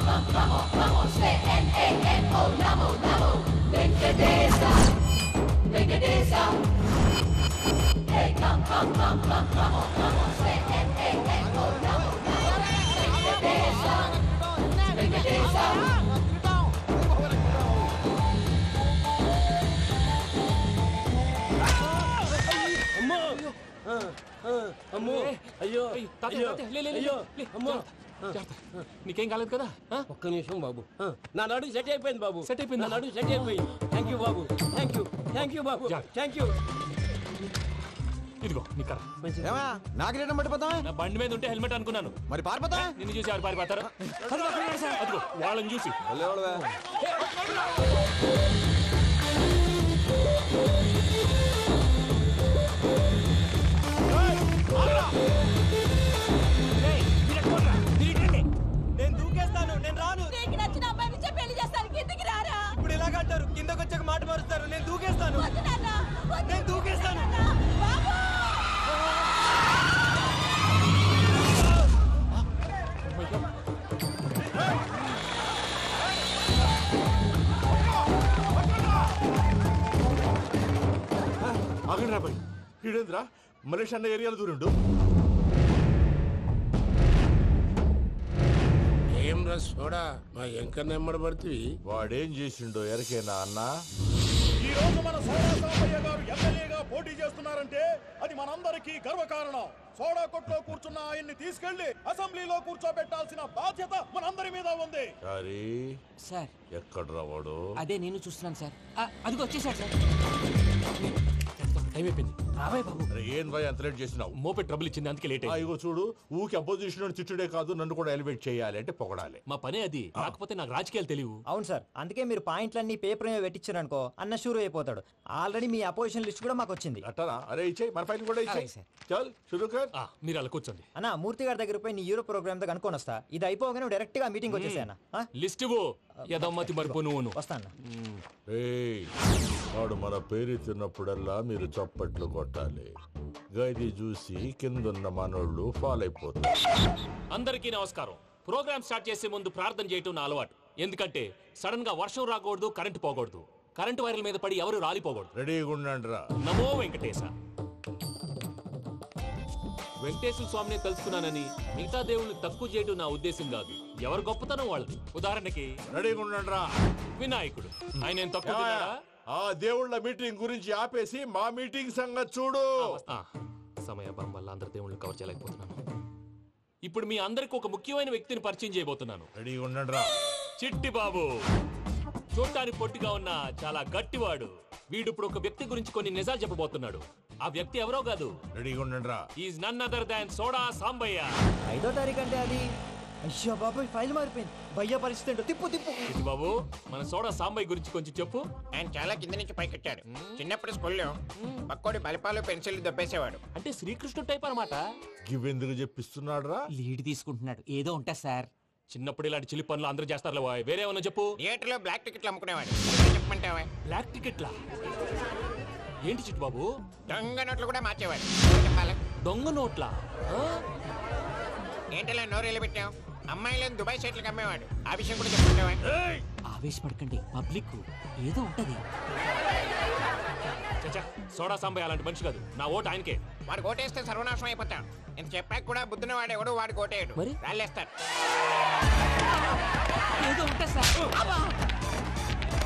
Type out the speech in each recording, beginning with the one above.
Vamos, N-A-M-O, Namo, Namo, Venkatesa, Venkatesa. Hey, come, vamos, N-A-M-O, Namo, Namo, Venkatesa, Venkatesa. అమ్మో అయ్యో అయ్యో అమ్మో నీకేం కాలేదు కదా ఒక్క నిమిషం బాబు నా నడు సెట్ అయిపోయింది బాబు సెట్ అయిపోయింది నా నడు సెట్ అయిపోయింది thank you Babu thank you Babu thank you ఇదిగో నీ కర్ర నాకు రేటం పట్టిపోతావా నా బండి మీద ఉంటే హెల్మెట్ అనుకున్నాను మరి పారిపోతా నిన్ను చూసి ఎవరు పారిపోతారు అదిగో వాళ్ళని చూసి నేను దూకేస్తాను నేను రాను నీకు నచ్చిన అమ్మాయి నుంచి పెళ్లి చేస్తాను కిందికి రారా ఇప్పుడు ఇలాగంటారు కిందకు వచ్చాక మాట మారుస్తారు నేను దూకేస్తాను వద్దు నాన్న వద్దు. నేను దూకేస్తాను బాబు ఆగండి రా భయ్ ఈడేంద్రా మలేష్ అన్న ఏరియాలో దూరిండు ఏం రా సోడా మా ఎంకన్న ఎమ్మడబడుతుంది వాడేం చేసిండో ఎరకేనా అన్న ఈ రోజు మన సోడా సాంబయ్య గారు ఎమ్మెల్యేగా పోటీ చేస్తున్నారంటే అది మనందరికీ గర్వకారణం. సోడా కొట్లో కూర్చున్న ఆయన్ని తీసుకెళ్లి అసెంబ్లీలో కూర్చోబెట్టాల్సిన బాధ్యత మనందరి మీద ఉంది. సారీ సార్ ఎక్కడ రావాడు అదే నేను చూస్తున్నాను సార్ అదిగో వచ్చేసాడు సార్ టైం అయిపోయింది రాబాయ్ బాబు అరే ఏం భయ్ అంత లేట్ చేసినావు మోపే ట్రబుల్ ఇచ్చింది అందుకే లేట్ అయింది ఇగో చూడు ఊకి అపోజిషన్ తిట్టుడే కాదు నన్ను కూడా ఎలివేట్ చేయాలి అంటే పొగడాలి మా పనే అది కాకపోతే నాకు రాజకీయాలు తెలియవు అవును సార్ అందుకే మీరు పాయింట్లన్నీ పేపర్ మీద పెట్టించారు అనుకో అన్న షూర్ అయిపోతాడు ఆల్రెడీ మీ అపోజిషన్ లిస్ట్ కూడా మాకు వచ్చింది అట్టనా అరే ఇచ్చేయి మన ఫైల్ కూడా ఇచ్చేయి అలాగే సార్. చల్ షురూ కర్ మీరు అలా కూర్చోండి అన్న మూర్తి గారి దగ్గర పోయి నీ యూరో ప్రోగ్రామ్ తో కనుక్కొని వస్తా ఇది అయిపోగానే డైరెక్ట్ గా మీటింగ్ వచ్చేసాయన్న లిస్ట్ ఇవ్వు యదమ్మతి మరుపు నువ్వును వస్తా అన్న ఏయ్ వాడు మన పేరు తిన్నప్పుడల్లా మీరు చప్పట్లు కొట్టాలి గది చూసి కిందున్న మనోళ్ళు ఫాల్ అయిపోతారు అందరికీ నమస్కారం ప్రోగ్రామ్ స్టార్ట్ చేసే ముందు ప్రార్థన చేయటం నా అలవాటు ఎందుకంటే సడన్ గా వర్షం రాకూడదు కరెంటు పోకూడదు కరెంటు వైర్ల మీద పడి ఎవరు రాలిపోకూడదు రెడీగా ఉండండి రా నమో వెంకటేశ వెంకటేశ్వర స్వామిని తెలుసుకున్నానని మిగతా దేవుళ్ళని తక్కువ చేయడం నా ఉద్దేశం కాదు ఎవరు గొప్పతనం వాళ్ళది ఉదాహరణకి రెడీగా ఉండండి రా వినాయకుడు ఆయన ఏం తక్కువ తిన్నాడా? ఆ దేవుళ్ళ మీటింగ్ గురించి ఆపేసి మా మీటింగ్ సంగతి చూడు ఆ, సమయాభావం వల్ల అందరి దేవుళ్ళని కవర్ చేయలేకపోతున్నాను ఇప్పుడు మీ అందరికి ఒక ముఖ్యమైన వ్యక్తిని పరిచయం చేయబోతున్నాను రెడీగా ఉండండి రా చిట్టి బాబు చూడటానికి పొట్టిగా ఉన్న చాలా గట్టివాడు వీడు ఇప్పుడు ఒక వ్యక్తి గురించి కొన్ని నిజాలు చెప్పబోతున్నాడు ఆ వ్యక్తి ఎవరో కాదు రెడీగా ఉండండి రా is none other than soda Sambaiah 5వ తారీఖు అంటే అది అయ్యో బాబాయ్ ఫైల్ మారిపోయింది భయ్య పరిస్థితి ఏంటో తిప్పు తిప్పు చిట్టి బాబు మన సోడా సాంబయ్య గురించి కొంచెం చెప్పు ఆయన చాలా కింద నుంచి పైకెట్టాడు చిన్నప్పుడు స్కూల్లో పక్కోడి బలిపాలు పెన్సిల్ దొబ్బేసేవాడు అంటే శ్రీకృష్ణుడు టైప్ అనమాట గివెందుకు చెప్పిస్తున్నాడు రా లీడ్ తీసుకుంటున్నాడు ఏదో ఉంటా సార్ చిన్నప్పుడు ఇలాంటి చిలి పనులు అందరూ చేస్తారు వేరే ఏమన్నా చెప్పు థియేటర్లో బ్లాక్ టికెట్లు అమ్ముకునేవాడు చెప్పమంటావా బ్లాక్ టికెట్లా ఏంటి చిట్టు బాబు దొంగ నోట్లు కూడా మార్చేవాడు చెప్పాలి దొంగ నోట్లా ఆ? ఏంటలా నోరేళ్ళు పెట్టావు అమ్మాయిలను దుబాయ్ సైట్లకు అమ్మేవాడు ఆ విషయం కూడా చెప్పమంటావా ఆవేశపడకండి పబ్లిక్ ఏదో ఉంటది చచ్చా సోడా సాంబయ్య అలాంటి మనిషి కాదు నా ఓటు ఆయనకే వాడు కోటేస్తే సర్వనాశనం అయిపోతాడు ఇంత చెప్పాక కూడా బుద్ధిన వాడు ఎవడు వాడు కోటేయడు మరి? రాళ్ళేస్తాడు ఏదో ఉంటా సార్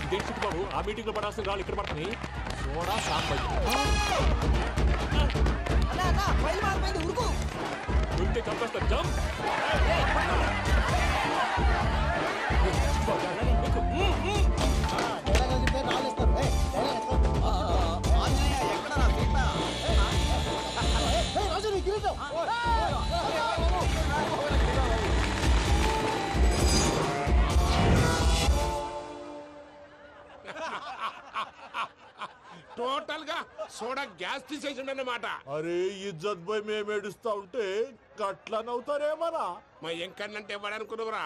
ఇదేంటి చిట్టు బాబు ఆ మీటింగ్ లో పడాల్సిన రాళ్ళు ఇక్కడ పడుతున్నాయి సోడా సాంబయ్య ఫైల్ మారిపోయింది ఉరుకు ఉంటే చంపేస్తా జంప్ టోటల్ గా సోడా గ్యాస్ తీసేసిండు అన్నమాట అరే ఇజ్జత్ పోయి మేము ఏడుస్తా ఉంటే గట్లా నవ్వుతారేమరా మా ఎంకన్నంటే ఎవడనుకున్నావురా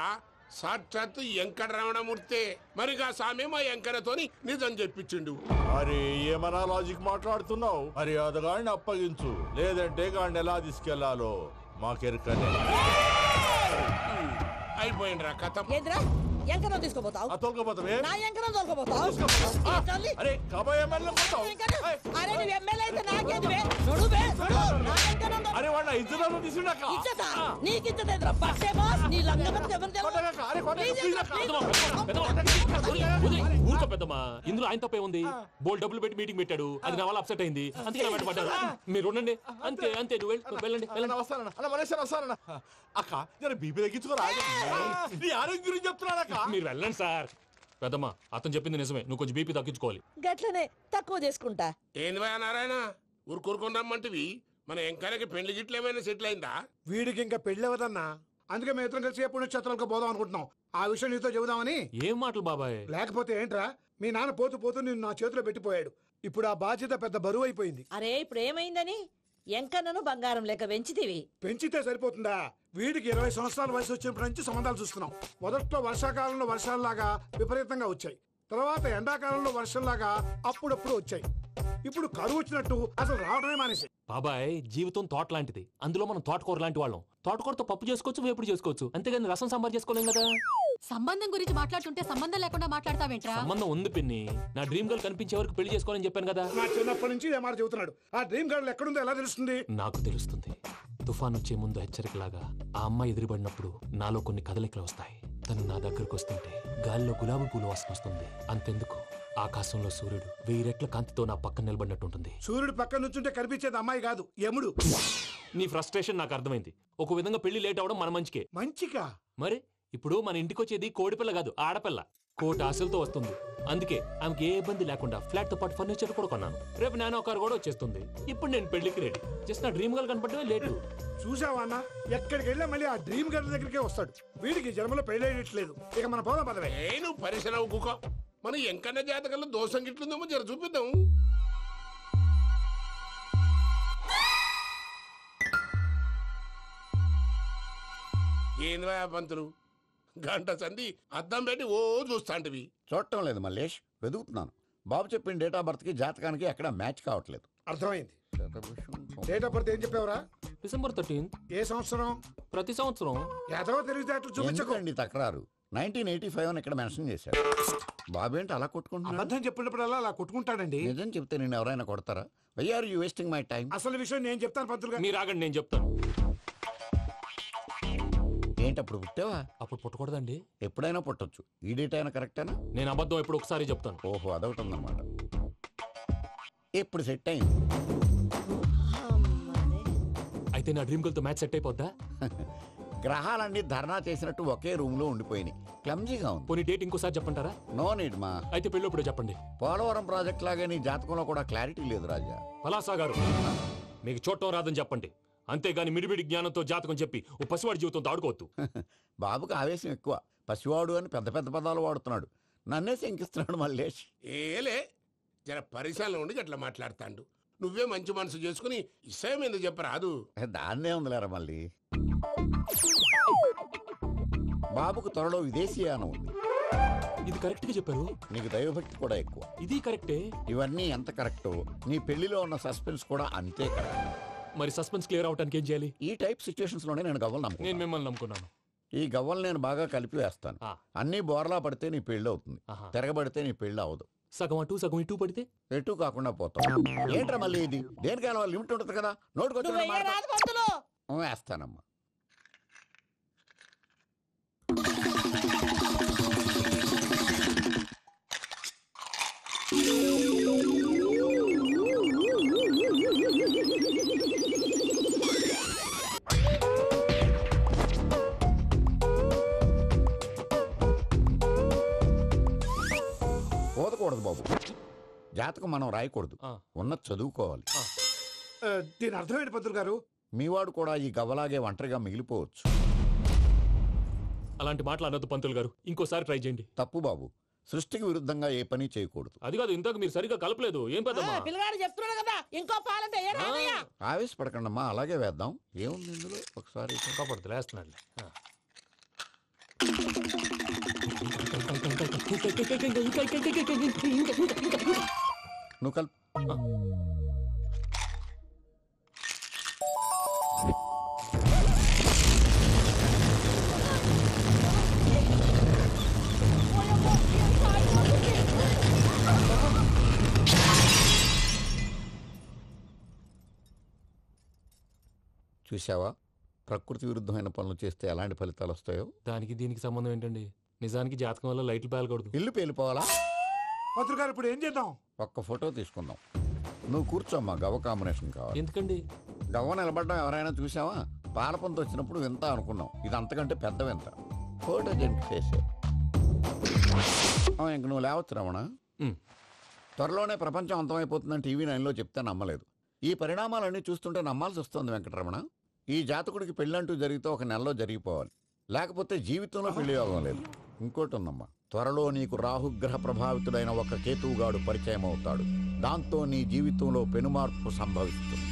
సాక్షాత్తు ఎంకట రమణమూర్తి మరిగా సామె మా ఎంకన్నతోని నిజం చెప్పించిండు అరే ఏమన్నా లాజిక్ మాట్లాడుతున్నావు అరే అదగాడిని అప్పగించు లేదంటే గాడిని ఎలా తీసుకెళ్లాలో మాకెరకనే అయిపోయిండ్రా కథ. ఏంద్రా ఎంకరం తీసుకోపోతావు? తోలుకోపోతావే నా ఎంకరం తోలుకోపోతావు? తల్లి. అరే కాబోయే ఎమ్మెల్యే కొడతావు. ఎంకరం? అరే నువ్వు ఎమ్మెల్యే అయితే నాకేది బే? నడు బే, నడు. నా ఎంకరం తో- అరే వాడు ఇద్దరు తీసుకున్నాక ఇచ్చతా? నీకు ఇచ్చదేంద్రా? బస్సే బాస్, నీ లంగబెత్తి ఎవరు తెలవదు? ఊరుకో పెద్దమ్మా, ఇందులో ఆయన తప్పే ఉంది. బోల్ డబ్బులు పెట్టి మీటింగ్ పెట్టాడు, అది నా వల్ల అప్సెట్ అయింది, అందుకే నా వెంట పడ్డారు. మీరు ఉండండి, అంతే అంతే, నువ్వు వెళ్ళండి వెళ్ళండి. వస్తానన్నా అలా మలేషియా వస్తానన్నా. అక్క నేను బీపీ తగ్గించుకోరా నీ ఆరోగ్యం గురించి చెప్తున్నాను అక్క. మీరు వెళ్ళండి సార్. పెద్దమ్మా, అతను చెప్పింది నిజమే, నువ్వు కొంచెం బీపీ తగ్గించుకోవాలి. గట్లనే తక్కువ చేసుకుంటా. ఏంది భయ నారాయణ ఊరుకూరుకొని రమ్మంటివి? మన ఎంకరకి పెళ్లి గిట్లు ఏమైనా సెటిల్ అయిందా? వీడికి ఇంకా పెళ్లి అవ్వదన్నా. అందుకే మేము ఇద్దరం కలిసి పుణ్యక్షేత్రాలకు పోదాం అనుకుంటున్నాం. ఆ విషయం నీతో చెబుదామని. ఏం మాటలు బాబాయ్? లేకపోతే ఏంట్రా, మీ నాన్న పోతూ పోతూ నిన్ను నా చేతిలో పెట్టిపోయాడు. ఇప్పుడు ఆ బాధ్యత పెద్ద బరువు అయిపోయింది. అరే ఇప్పుడు ఏమైందని? ఎంకన్నను బంగారం లెక్క పెంచితివి. పెంచితే సరిపోతుందా? వీడికి 20 సంవత్సరాల వయసు వచ్చినప్పటి నుంచి సంబంధాలు చూస్తున్నాం. మొదట్లో వర్షాకాలంలో వర్షాలలాగా విపరీతంగా వచ్చాయి. తర్వాత ఎండాకాలంలో వర్షంలాగా అప్పుడప్పుడు వచ్చాయి. ఇప్పుడు కరువు వచ్చినట్టు అసలు రావడమే మానేసి. బాబాయ్, జీవితం తోట లాంటిది, అందులో మనం తోటకూర లాంటి వాళ్ళం. తోటకూరతో పప్పు చేసుకోవచ్చు, వేపుడు చేసుకోవచ్చు, అంతేగాని రసం సాంబార్ చేసుకోలేం కదా. సంబంధం గురించి మాట్లాడుతుంటే సంబంధం లేకుండా మాట్లాడతావేంట్రా? సంబంధం ఉంది పిన్ని. నా డ్రీమ్ గర్ల్ కనిపించే వరకు పెళ్లి చేసుకోవాలని చెప్పాను కదా. నా చిన్నప్పటి నుంచి ఏ మాట చెబుతున్నాడు. ఆ డ్రీమ్ గర్ల్ ఎక్కడుందో ఎలా తెలుస్తుంది? నాకు తెలుస్తుంది. తుఫాన్ వచ్చే ముందు హెచ్చరికలాగా ఆ అమ్మాయి ఎదురుపడినప్పుడు నాలో కొన్ని కదలికలు వస్తాయి. తను నా దగ్గరకు వస్తుంటే గాలిలో గులాబీ పూలు వాసన వస్తుంది. అంతెందుకు, ఆకాశంలో సూర్యుడు 1000 రెట్ల కాంతితో నా పక్కన నిలబడినట్టుంటుంది. సూర్యుడు పక్కన నుంచుంటే కనిపించేది అమ్మాయి కాదు, యముడు. నీ ఫ్రస్ట్రేషన్ నాకు అర్థమైంది. ఒక విధంగా పెళ్లి లేట్ అవడం మన మంచికే. మంచిగా? మరి ఇప్పుడు మన ఇంటికి వచ్చేది కోడిపిల్ల కాదు, ఆడపిల్ల. కోటి ఆశలతో వస్తుంది. అందుకే ఆమెకి ఏ ఇబ్బంది లేకుండా ఫ్లాట్ తో పాటు ఫర్నిచర్ కూడా కొన్నాను. రేపు నానో కారు కూడా వచ్చేస్తుంది. ఇప్పుడు నేను పెళ్లికి రెడీ. జస్ట్ నా డ్రీమ్ గర్ల్ కనపడమే లేటు. చూసావా అన్న, ఎక్కడికి వెళ్ళా మళ్ళీ ఆ డ్రీమ్ గర్ల్ దగ్గరికే వస్తాడు. వీడికి జన్మలో పెళ్ళేయట్లేదు. ఇక మన పోదాం పదవే. నేను పరిశ్రమ కుక మన ఎంకన్న జాతకంలో దోషం గిట్లుందేమో జర చూపిద్దాం. ఏంది భయ పంతులు, గంట సంధి అద్దం పెట్టి ఓ చూస్తాంటివి? చూడటం లేదు మల్లేష్, వెతుకుతున్నాను. బాబు చెప్పిన డేట్ ఆఫ్ బర్త్ కి జాతకానికి ఎక్కడ మ్యాచ్ కావట్లేదు. అర్థమైంది. డేట్ ఆఫ్ బర్త్ ఏం చెప్పావురా? డిసెంబర్ 13. ఏ సంవత్సరం? ప్రతి సంవత్సరం. ఏదో తెలివితేటలు చూపించకండి. ఎందుకండి తక్రారు? 1985 అని ఇక్కడ మెన్షన్ చేశాడు. బాబు ఏంటి అలా కొట్టుకుంటున్నాడు? అబద్ధం చెప్పినప్పుడల్లా అలా కొట్టుకుంటాడండి. నిజం చెప్తే నేను ఎవరైనా కొడతారా? Why are you wasting my time? అసలు విషయం నేను చెప్తాను పంతులు గారు. మీరు ఆగండి, నేను చెప్తాను. ఏంటి అప్పుడు పుట్టావా? అప్పుడు పుట్టకూడదండి. ఎప్పుడైనా పుట్టొచ్చు. ఈ డేట్ అయినా కరెక్టేనా? నేను అబద్ధం ఎప్పుడు ఒకసారి చెప్తాను. ఓహో, అదొకటి ఉందన్నమాట. ఇప్పుడు సెట్ అయింది. అయితే నా డ్రీమ్ గర్ల్ తో మ్యాచ్ సెట్ అయిపోద్దా? గ్రహాలన్నీ ధర్నా చేసినట్టు ఒకే రూమ్ లో ఉండిపోయినాయి. క్లమ్జీగా ఉంది. పోనీ డేట్ ఇంకోసారి చెప్పంటారా? నో నీడ్ మా. అయితే పెళ్ళప్పుడు చెప్పండి. పోలవరం ప్రాజెక్ట్ లాగే నీ జాతకంలో కూడా క్లారిటీ లేదు రాజా. పలాసా గారు, మీకు చూడటం రాదని చెప్పండి. అంతేగాని మిడిమిడి జ్ఞానంతో జాతకం చెప్పి ఓ పసివాడి జీవితంతో ఆడుకోవద్దు. బాబుకి ఆవేశం ఎక్కువ. పసివాడు అని పెద్ద పెద్ద పదాలు వాడుతున్నాడు. నన్నే శంకిస్తున్నాడు మల్లేష్. ఏలే, జర పరిశ్రమలో ఉండి అట్లా మాట్లాడతాండు. నువ్వే మంచి మనసు చేసుకుని ఇష్టం ఎందుకు చెప్పరాదు? దాన్నే ఉందిలేరా మళ్ళీ. బాబుకు త్వరలో విదేశీయానం ఉంది. ఇది కరెక్ట్ గా చెప్పారు. నీకు దైవభక్తి కూడా ఎక్కువ. ఇది కరెక్టే. ఇవన్నీ ఎంత కరెక్టో నీ పెళ్లిలో ఉన్న సస్పెన్స్ కూడా అంతే కరెక్ట్. మరి సస్పెన్స్ క్లియర్ అవడానికి ఏం చేయాలి? ఈ టైప్ సిచ్యువేషన్స్ లోనే నేను గవ్వలు నమ్ముకున్నాను. నేను మిమ్మల్ని నమ్ముకున్నాను. ఈ గవ్వలు నేను బాగా కలిపి వేస్తాను. అన్ని బోర్లా పడితే నీ పెళ్లి అవుతుంది. తిరగబడితే నీ పెళ్లి అవదు. సగం అటు సగం ఇటు పడితే ఎటు కాకుండా పోతాం. ఏంట్రా మళ్ళీ ఇది? దేనికైనా లిమిట్ ఉంటుంది కదా. నోటుకొచ్చి వేస్తానమ్మా. పోదకూడదు బాబు. జాతకం మనం రాయకూడదు, ఉన్నది చదువుకోవాలి. దీని అర్థమైంది పంతులు గారు. మీవాడు కూడా ఈ గవ్వలాగే ఒంటరిగా మిగిలిపోవచ్చు. అలాంటి మాటలు అనొద్దు పంతులు గారు. ఇంకోసారి ట్రై చేయండి. తప్పు బాబు. సృష్టికి విరుద్ధంగా ఏ పని చేయకూడదు. అది కాదు, ఇంతకు మీరు సరిగా కలపలేదు. ఏం పెద్దమ్మా? పిల్లగాడు చెప్తున్నాడు కదా, ఇంకో పాలంటే ఏ రాదయ్యా? ఆవేశపడకండమ్మా, అలాగే వేద్దాం. ఏముంది ఇందులో? ఒకసారి కాపాడుతు లేస్తున్నాడు. నువ్వు కల్ చూసావా ప్రకృతి విరుద్ధమైన పనులు చేస్తే ఎలాంటి ఫలితాలు వస్తాయో. దానికి దీనికి సంబంధం ఏంటండి? నిజానికి జాతకం వల్ల లైట్లు పేలకూడదు. ఇల్లు పేలిపోవాలా? పంతులు గారు ఇప్పుడు ఏం చేద్దాం? ఒక్క ఫోటో తీసుకుందాం. నువ్వు కూర్చోమ్మా, గవ్వ కాంబినేషన్ కావాలి. ఎందుకండి? గవ్వ నిలబడ్డం ఎవరైనా చూసావా? పాలపంత వచ్చినప్పుడు వింత అనుకున్నాం, ఇది అంతకంటే పెద్ద వింత. ఫోటో జంక్ చేసే ఇంక నువ్వు లేవచ్చు రమణ. త్వరలోనే ప్రపంచం అంతమైపోతుందని టీవీ 9లో చెప్తే నమ్మలేదు. ఈ పరిణామాలన్నీ చూస్తుంటే నమ్మాల్సి వస్తుంది వెంకటరమణ. ఈ జాతకుడికి పెళ్ళంటూ జరిగితే ఒక నెలలో జరిగిపోవాలి, లేకపోతే జీవితంలో పెళ్లి యోగం లేదు. ఇంకోటి ఉందమ్మా, త్వరలో నీకు రాహుగ్రహ ప్రభావితుడైన ఒక కేతువుగాడు పరిచయం అవుతాడు. దాంతో నీ జీవితంలో పెనుమార్పు సంభవిస్తుంది.